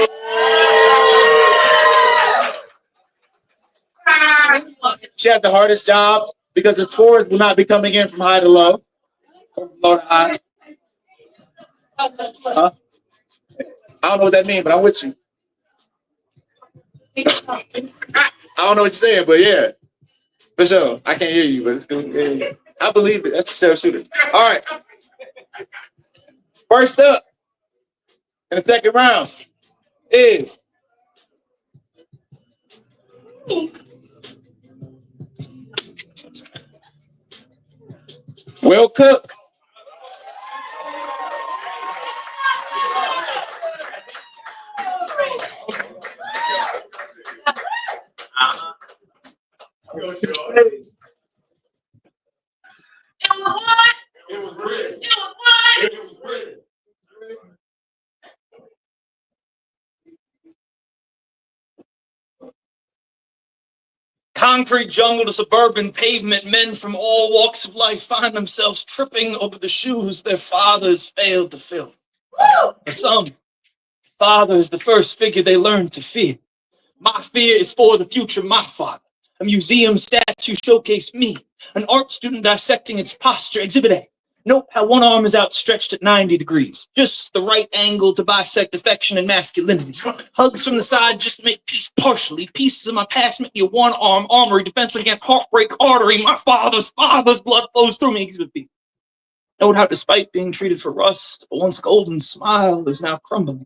She has the hardest job because the scores will not be coming in from high to low. Or from low to high. Huh? I don't know what that means, but I'm with you. I don't know what you're saying, but yeah. For sure. I can't hear you, but it's good. Yeah. I believe it. That's the Sarah shooter. All right. First up in the second round is Will Cook. Concrete jungle to suburban pavement, men from all walks of life find themselves tripping over the shoes their fathers failed to fill. For some, father is the first figure they learn to fear. My fear is for the future, my father. A museum statue showcase me, an art student dissecting its posture. Exhibit A. Note how one arm is outstretched at 90 degrees, just the right angle to bisect affection and masculinity. Hugs from the side just make peace partially. Pieces of my past make me a one-arm armory, defense against heartbreak artery. My father's blood flows through me. Exhibit B. Note how despite being treated for rust, a once golden smile is now crumbling.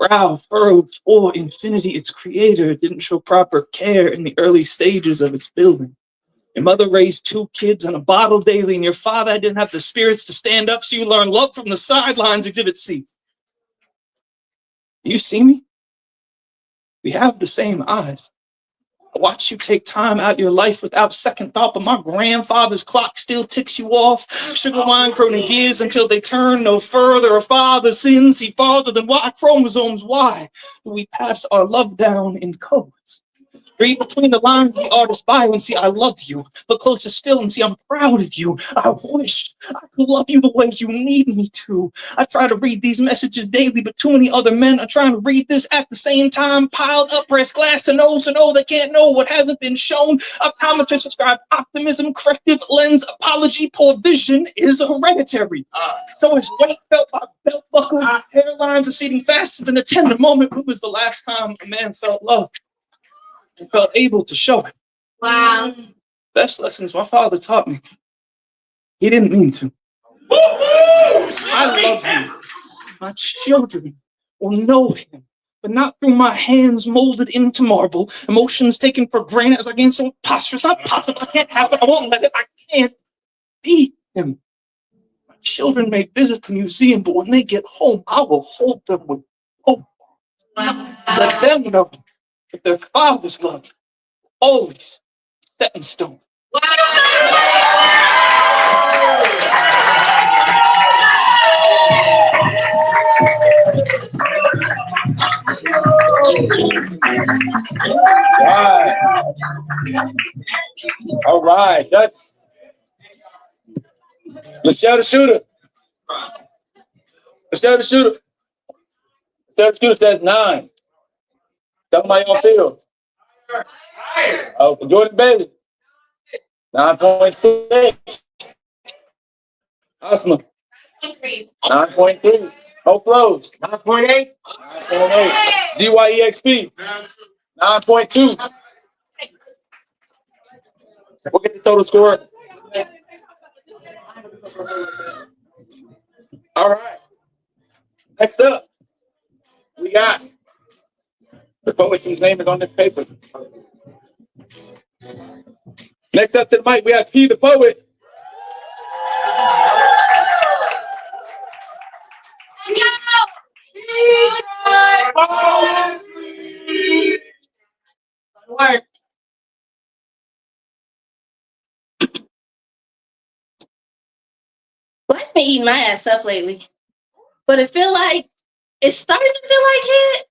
Brow furrowed for infinity, its creator didn't show proper care in the early stages of its building. Your mother raised 2 kids on a bottle daily, and your father didn't have the spirits to stand up, so you learn love from the sidelines. Exhibit C. Do you see me? We have the same eyes. I watch you take time out your life without second thought, but my grandfather's clock still ticks you off. Sugar wine croning gears until they turn no further. A father sins, see farther than Y chromosomes. Why do we pass our love down in codes? Read between the lines of the artist's bio and see I love you. Look closer still and see I'm proud of you. I wish I could love you the way you need me to. I try to read these messages daily, but too many other men are trying to read this at the same time. Piled up, press glass to know, so no, they can't know what hasn't been shown. Optometrists prescribe optimism, corrective lens, apology, poor vision is hereditary. So his weight felt like belt buckle, hairlines receding faster than a tender moment. When was the last time a man felt love and felt able to show it? Wow. Best lessons my father taught me. He didn't mean to. I love you. My children will know him, but not through my hands molded into marble. Emotions taken for granted as I gain so posture. It's not possible. I can't have it. I won't let it. I can't be him. My children may visit the museum, but when they get home, I will hold them with hope. Let them know that their father's love always set in stone. All right. That's Michelle the shooter. Michelle the shooter. Michelle the shooter says 9. Tell them how y'all feel. Oh, Jordan Bailey. 9.6. Asma. 9.3. Hope Flows. 9.8. 9.8. GYEXP. 9.2. We'll get the total score. All right. Next up, we got the poet whose name is on this paper. Next up to the mic, we have P the poet. I've been eating my ass up lately, but it's starting to feel like it.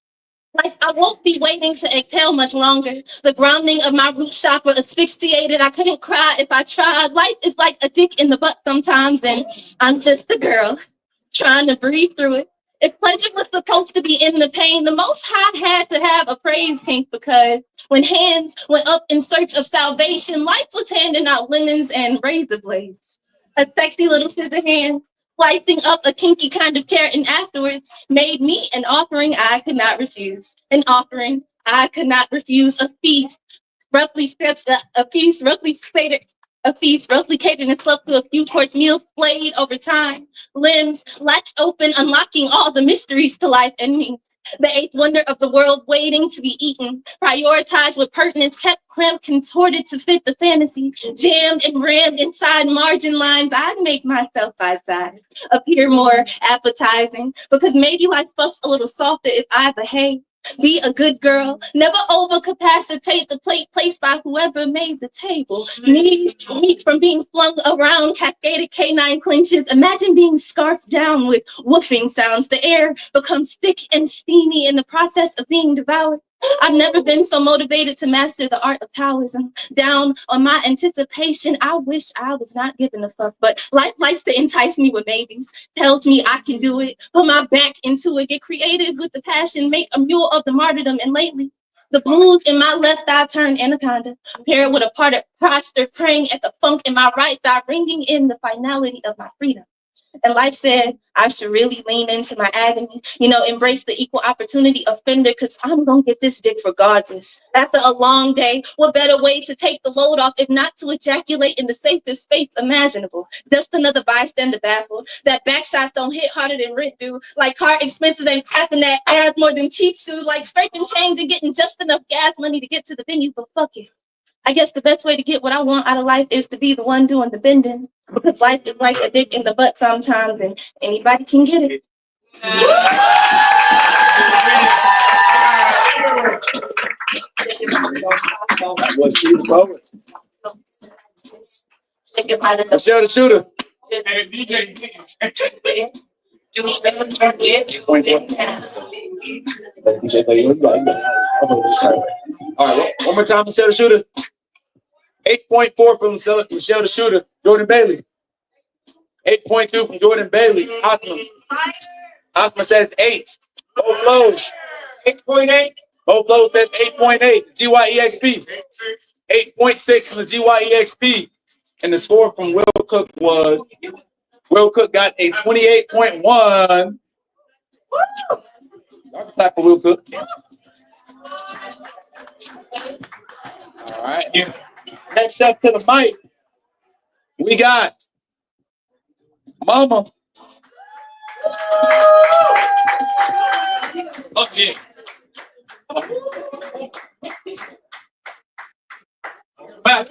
Like I won't be waiting to exhale much longer. The grounding of my root chakra asphyxiated. I couldn't cry if I tried. Life is like a dick in the butt sometimes, and I'm just a girl trying to breathe through it. If pleasure was supposed to be in the pain, the Most High had to have a praise kink, because when hands went up in search of salvation, life was handing out lemons and razor blades. A sexy little scissor hand Slicing up a kinky kind of carrot and afterwards made me an offering I could not refuse. An offering I could not refuse. A feast roughly steps a feast roughly stated. A feast roughly catered and slept to a few course meals splayed over time. Limbs latched open, unlocking all the mysteries to life and me. The eighth wonder of the world waiting to be eaten. Prioritized with pertinence, kept cramped, contorted to fit the fantasy. Jammed and rammed inside margin lines, I'd make myself by size appear more appetizing. Because maybe life fucks a little softer if I behave. Be a good girl, never overcapacitate the plate placed by whoever made the table. Meat from being flung around, cascaded canine clinches. Imagine being scarfed down with woofing sounds. The air becomes thick and steamy in the process of being devoured. I've never been so motivated to master the art of Taoism. Down on my anticipation, I wish I was not giving a fuck. But life likes to entice me with maybes. Tells me I can do it. Put my back into it. Get creative with the passion. Make a mule of the martyrdom. And lately, the blues in my left eye turned anaconda. Paired with a parted posture, praying at the funk in my right thigh, ringing in the finality of my freedom. And life said I should really lean into my agony, embrace the equal opportunity offender, because I'm going to get this dick regardless. After a long day, what better way to take the load off if not to ejaculate in the safest space imaginable? Just another bystander baffled that back shots don't hit harder than rent do. Like car expenses ain't cracking that ass more than cheap do. Like scraping change and getting just enough gas money to get to the venue, but fuck it. I guess the best way to get what I want out of life is to be the one doing the bending. Because life is like a dick in the butt sometimes, and anybody can get it. Michelle the shooter. All right, one more time, Michelle the shooter. 8.4 from Michelle the shooter. Jordan Bailey. 8.2 from Jordan Bailey. Osman says 8. Both flows. 8.8. Both flows says 8.8. GYEXP. 8.6 from the GYEXP. And the score from Will Cook was, Will Cook got a 28.1. Y'all can clap for Will Cook. All right. Next up to the mic, we got Mama. Okay. Back.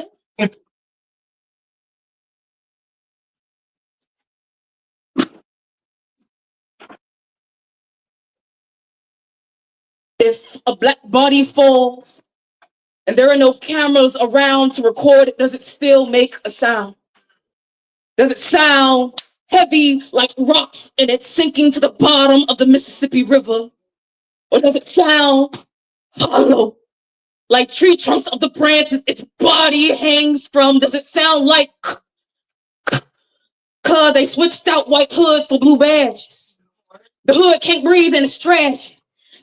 If a black body falls and there are no cameras around to record it, does it still make a sound? Does it sound heavy like rocks and it's sinking to the bottom of the Mississippi River? Or does it sound hollow like tree trunks of the branches its body hangs from? Does it sound like they switched out white hoods for blue badges? The hood can't breathe and it's tragic.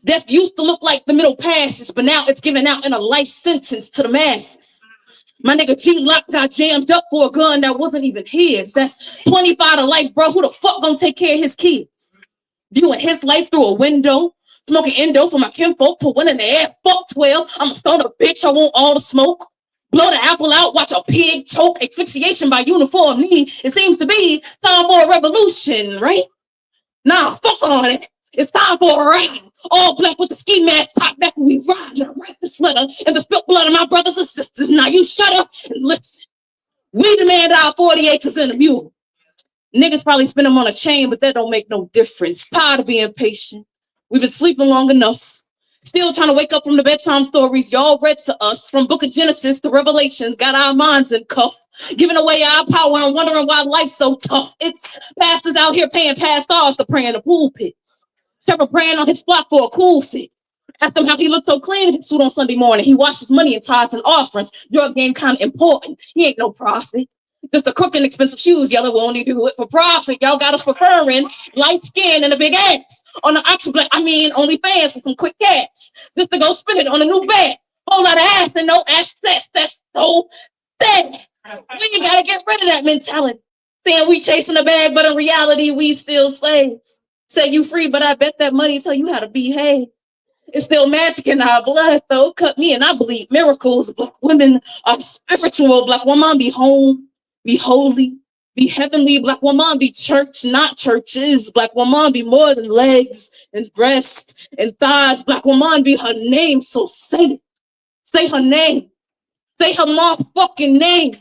Death used to look like the middle passes, but now it's given out in a life sentence to the masses. My nigga G-Lock got jammed up for a gun that wasn't even his. That's 25 to life, bro. Who the fuck gonna take care of his kids? Viewing his life through a window, smoking endo for my kinfolk, put one in the air, fuck 12. I'm a stoner bitch, I want all the smoke. Blow the apple out, watch a pig choke, asphyxiation by uniform knee. It seems to be time for a revolution, right? Nah, fuck on it. It's time for a ride. All black with the ski mask, top back, and we ride. And I write this letter in the spilt blood of my brothers and sisters. Now you shut up and listen. We demand our 40 acres and a mule. Niggas probably spend them on a chain, but that don't make no difference. Tired of being patient. We've been sleeping long enough. Still trying to wake up from the bedtime stories y'all read to us. From Book of Genesis to Revelations, got our minds in cuff. Giving away our power and wondering why life's so tough. It's pastors out here paying past stars to pray in the pulpit. Several praying on his flock for a cool fit. Asked him how he looked so clean in his suit on Sunday morning. He washed his money in tithes and offerings. Drug game kind of important. He ain't no prophet. Just a crook and expensive shoes. Y'all will only do it for profit. Y'all got us preferring light skin and a big ass. On the oxy black, only fans for some quick cash. Just to go spend it on a new bag. Whole lot of ass and no access. That's so sad. We gotta get rid of that mentality. Saying we chasing a bag, but in reality, we still slaves. Say you free, but I bet that money tell you how to behave. It's still magic in our blood, though. Cut me and I believe miracles. Black women are spiritual. Black woman be home, be holy, be heavenly. Black woman be church, not churches. Black woman be more than legs and breasts and thighs. Black woman be her name, so say it. Say her name. Say her motherfucking name.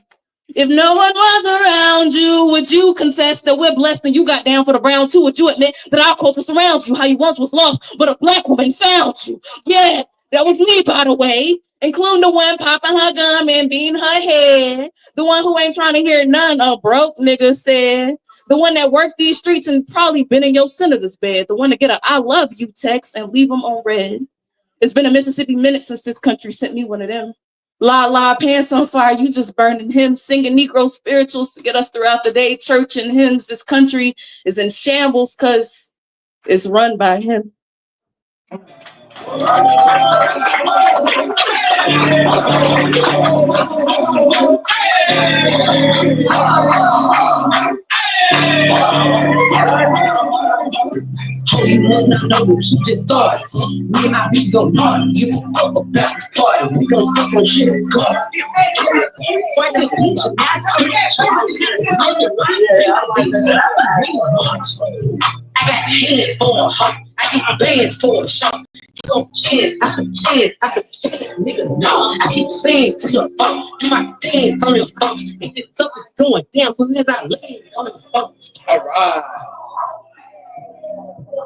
If no one was around you, would you confess that we're blessed and you got down for the brown too? Would you admit that our culture surrounds you? How you once was lost, but a black woman found you? Yeah, that was me, by the way, including the one popping her gum and beating her head. The one who ain't trying to hear none a broke nigga said. The one that worked these streets and probably been in your senator's bed. The one to get a I love you text and leave them on red. It's been a Mississippi minute since this country sent me one of them. La la, pants on fire, you just burning hymns, singing Negro spirituals to get us throughout the day, church and hymns. This country is in shambles because it's run by him. You must not know what you just started. Me and my beats gon' party. You just talk about this party. We gon' stick on shit in car. Fight the teacher. I got hands for a heart. I got bands for a shot. You gon' chance after chance after chance, niggas know. I keep saying to your phone, do my dance on your phone. If this stuff is going down, so as I land on the phone. All right.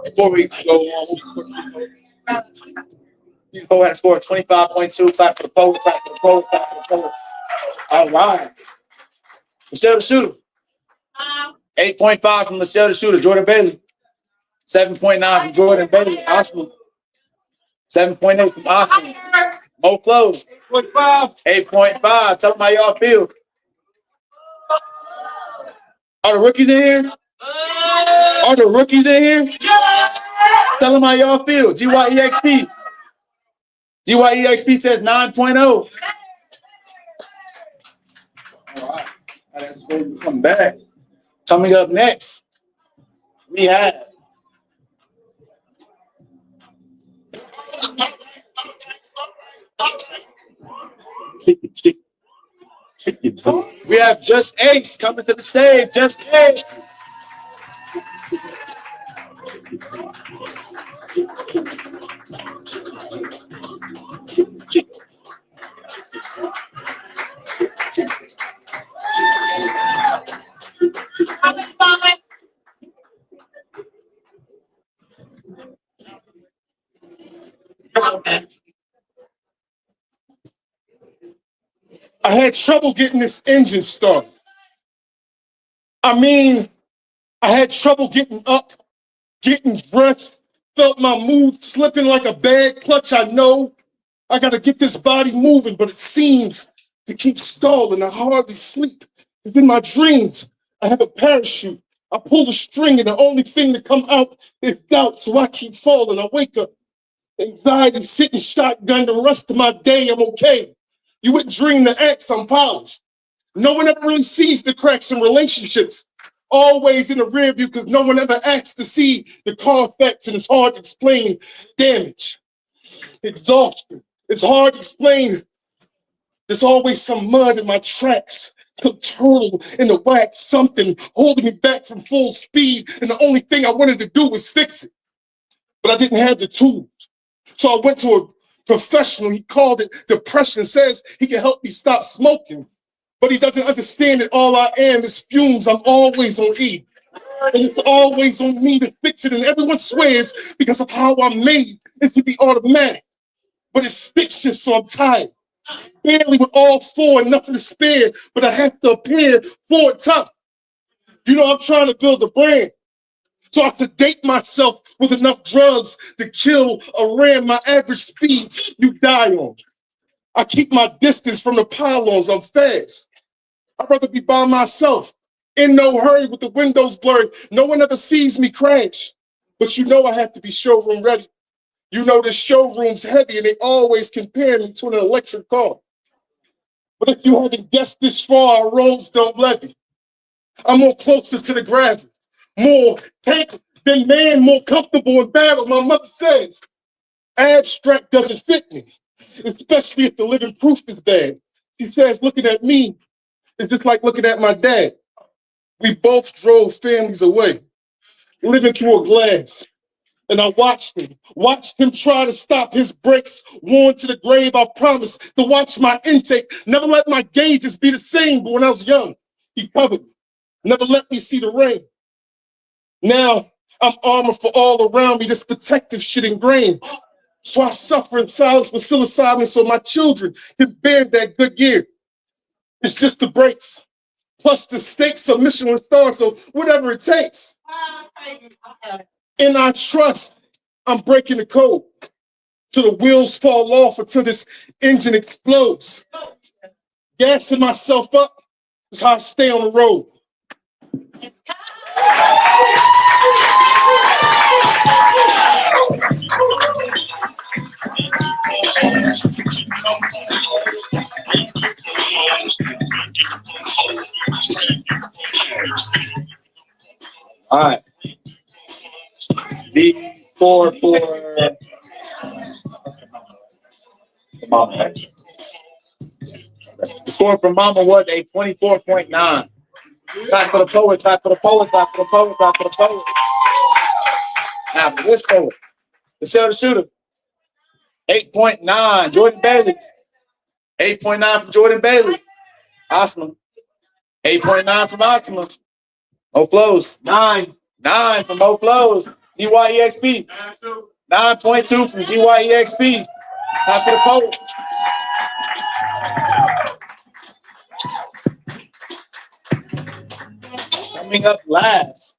Before we go on, you go ahead and score 25.2. Clap for the poet, clap for the poet, clap for the poet. All right. Michelle the Shooter. 8.5 from Michelle the Shooter, Jordan Bailey. 7.9 from Jordan Bailey, Oscar. 7.8 from Oscar. Mo Close. 8.5. Tell them how y'all feel. Are the rookies in here? Are the rookies in here? Tell them how y'all feel. GYEXP. GYEXP says 9.0. All right. That's going to come back. Coming up next, we have we have Just Ace coming to the stage. Just Ace. I had trouble getting this engine started. I mean, I had trouble getting up, getting dressed, felt my moves slipping like a bad clutch. I know I gotta get this body moving, but it seems to keep stalling. I hardly sleep. Because in my dreams, I have a parachute. I pull the string, and the only thing to come out is doubt, so I keep falling. I wake up, anxiety sitting shotgun. The rest of my day, I'm okay. You wouldn't dream to ask, I'm polished. No one ever really sees the cracks in relationships. Always in the rear view, because no one ever asks to see the car effects, and it's hard to explain damage, exhaustion. It's hard to explain. There's always some mud in my tracks, some turtle in the wax, something holding me back from full speed, and the only thing I wanted to do was fix it. But I didn't have the tools. So I went to a professional. He called it depression, says he can help me stop smoking. But he doesn't understand that all I am is fumes. I'm always on E. And it's always on me to fix it. And everyone swears because of how I'm made, it should be automatic. But it sticks just so I'm tired. Barely with all four, nothing to spare, but I have to appear for it tough. You know, I'm trying to build a brand. So I sedate myself with enough drugs to kill a ram. My average speed, you die on. I keep my distance from the pylons. I'm fast. I'd rather be by myself, in no hurry with the windows blurred. No one ever sees me crash. But you know I have to be showroom ready. You know this showroom's heavy and they always compare me to an electric car. But if you haven't guessed this far, our roads don't levy. I'm more closer to the gravity, more take than man, more comfortable in battle. My mother says, abstract doesn't fit me, especially if the living proof is bad. She says, looking at me is just like looking at my dad. We both drove families away, living through a glass. And I watched him try to stop his brakes, worn to the grave. I promised to watch my intake, never let my gauges be the same. But when I was young, he covered me, never let me see the rain. Now I'm armor for all around me, this protective shit ingrained. So I suffer in silence with psilocybin so my children can bear that good year. It's just the brakes, plus the stakes of Michelin stars, so whatever it takes. And I trust I'm breaking the code till the wheels fall off, until this engine explodes. Gassing myself up is how I stay on the road. All right. B4 for Mama. The score for Mama was a 24.9. Clap for the poet, clap for the poet, clap for the poet, clap for the poet. Now for this poet, the shooter, 8.9, Jordan Bailey. 8.9 from Jordan Bailey. Osma. 8.9 from Osma. Mo Flows. 9 from Mo Flows. GYEXP. 9.2 from GYEXP. Clap for the poet. Coming up last.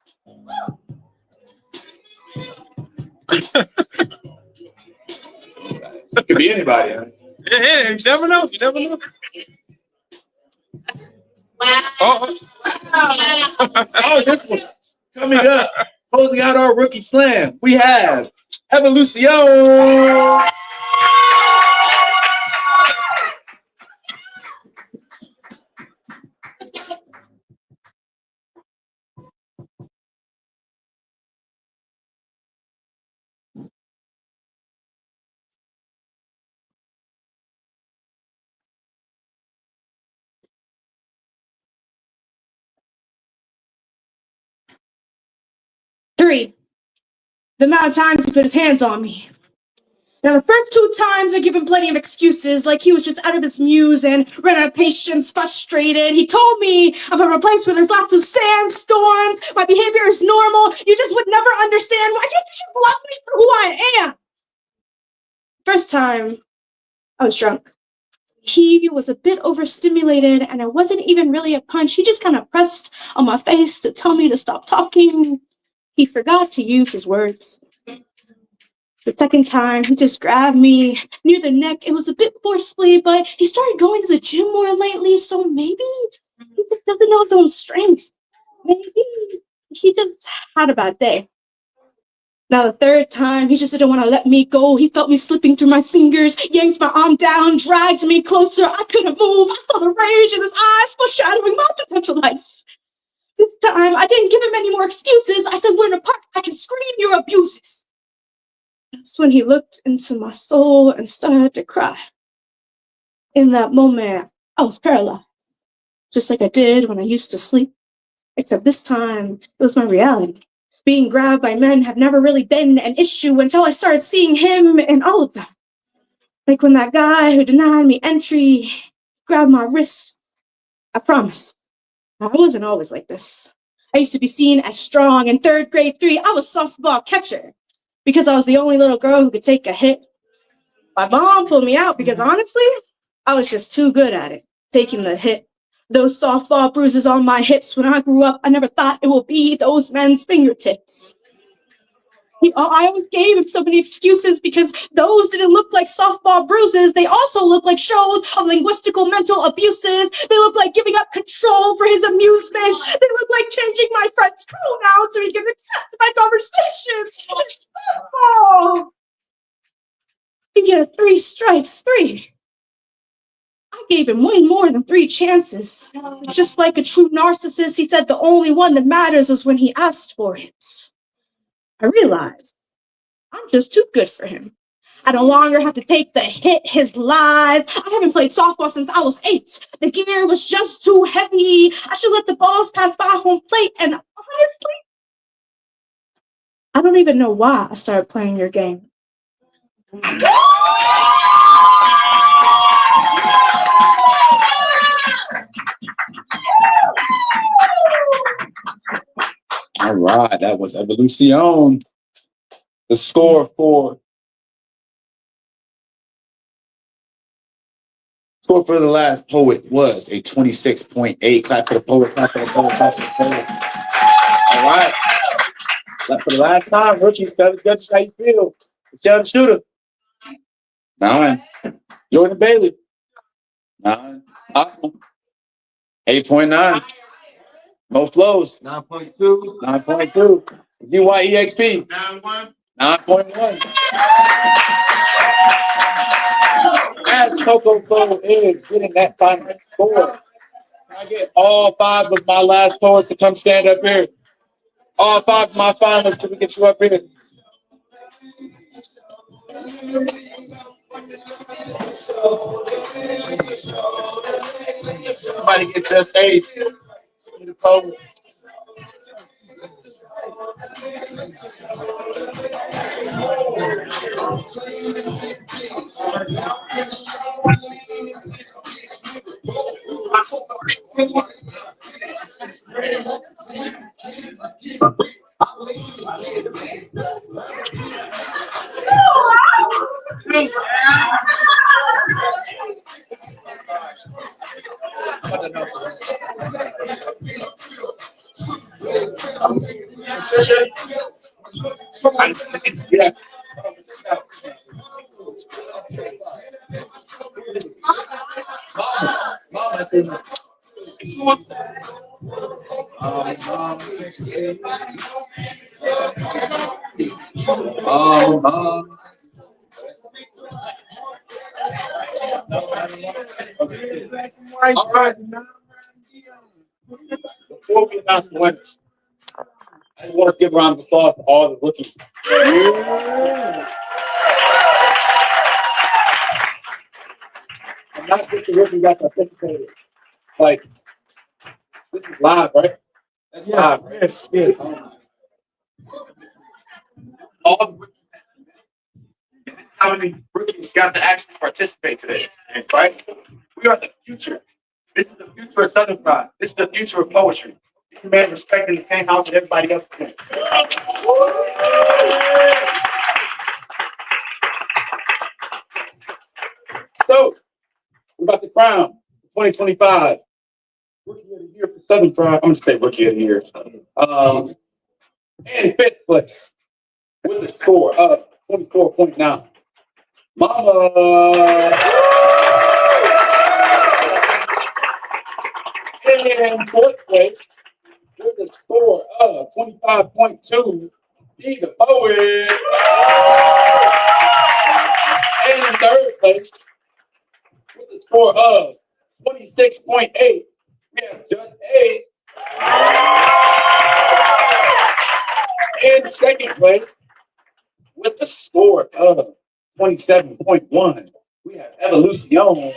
Could be anybody. Huh? Yeah, you never know. You never know. Oh, this one. Coming up, closing out our rookie slam, we have Evolution. 3, the amount of times he put his hands on me. Now, the first 2 times I give him plenty of excuses, like he was just out of his muse and ran out of patience, frustrated. He told me I'm from a place where there's lots of sandstorms, my behavior is normal, you just would never understand. Why can't you just love me for who I am? First time, I was drunk. He was a bit overstimulated, and it wasn't even really a punch. He just kind of pressed on my face to tell me to stop talking. He forgot to use his words. The second time, he just grabbed me near the neck. It was a bit forcefully, but he started going to the gym more lately, so maybe he just doesn't know his own strength. Maybe he just had a bad day. Now, the third time, he just didn't want to let me go. He felt me slipping through my fingers, yanked my arm down, dragged me closer. I couldn't move. I saw the rage in his eyes, foreshadowing my potential life. This time, I didn't give him any more excuses. I said, we're in a park. I can scream your abuses. That's when he looked into my soul and started to cry. In that moment, I was paralyzed, just like I did when I used to sleep. Except this time, it was my reality. Being grabbed by men have never really been an issue until I started seeing him in all of them. Like when that guy who denied me entry grabbed my wrist. I promise, I wasn't always like this. I used to be seen as strong. In 3rd grade 3, I was softball catcher because I was the only little girl who could take a hit. My mom pulled me out because honestly, I was just too good at it, taking the hit. Those softball bruises on my hips when I grew up, I never thought it would be those men's fingertips. I always gave him so many excuses because those didn't look like softball bruises. They also look like shows of linguistical mental abuses. They look like giving up control for his amusement. They look like changing my friend's pronouns so he can accept my conversations. It's softball. You get 3 strikes, 3. I gave him way more than 3 chances. Just like a true narcissist, he said the only one that matters is when he asked for it. I realized I'm just too good for him. I no longer have to take the hit, his lies. I haven't played softball since I was 8. The gear was just too heavy. I should let the balls pass by home plate. And honestly, I don't even know why I started playing your game. All right, that was Evolution. The score for the last poet was a 26.8. Clap for the poet, clap for the poet, clap for the poet. All right. Clap for the last time, rookies. Tell the judges how you feel. Tell the shooter. 9. Jordan Bailey. 9. Oscar. 8.9. Mo Flows. 9.2. 9.2. GYEXP. 9.1. 9.1. As Coco Flow is getting that final score. Can I get all 5 of my last poets to come stand up here? All 5 of my finalists, can we get you up here? Somebody get your face. The poet. Yeah. All right. Before we announce the winners, I just want to give a round of applause to all the rookies. And not just the rookies that participated. Like, this is live, right? That's live, right? Yes, yes. All the rookies. How many rookies got to actually participate today, right? We are the future. This is the future of Southern Pride. This is the future of poetry. This man respecting the same house that everybody else is in. So, we're about to crown 2025 Rookie of the Year for Southern Pride. I'm going to say Rookie of the Year. In 5th place with a score of 24.9. Mama. In 4th place with a score of 25.2. Be the poet. And in 3rd place with a score of 26.8. We have Just Ace. In 2nd place with a score of 27.1. We have Evolution.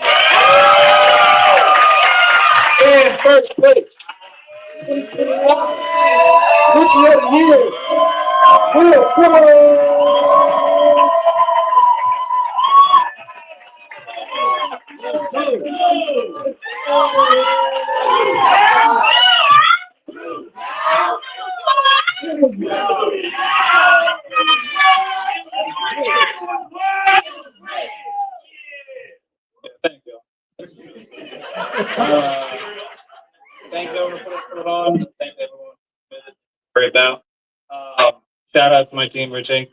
In 1st place, 2021 Rookie of the Year, Will Thank you. Thank everyone for putting it on. Thank everyone. Great bow. Shout out to my team, Rich Inc.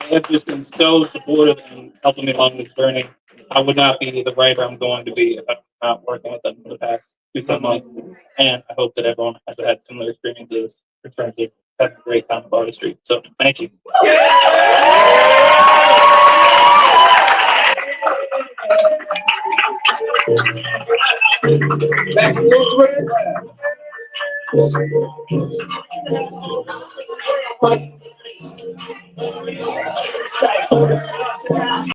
They've just been so supportive and helping me along this journey. I would not be the writer I'm going to be if I'm not working with them for the past 2 months. And I hope that everyone has had similar experiences in terms of having a great time with artistry. So thank you.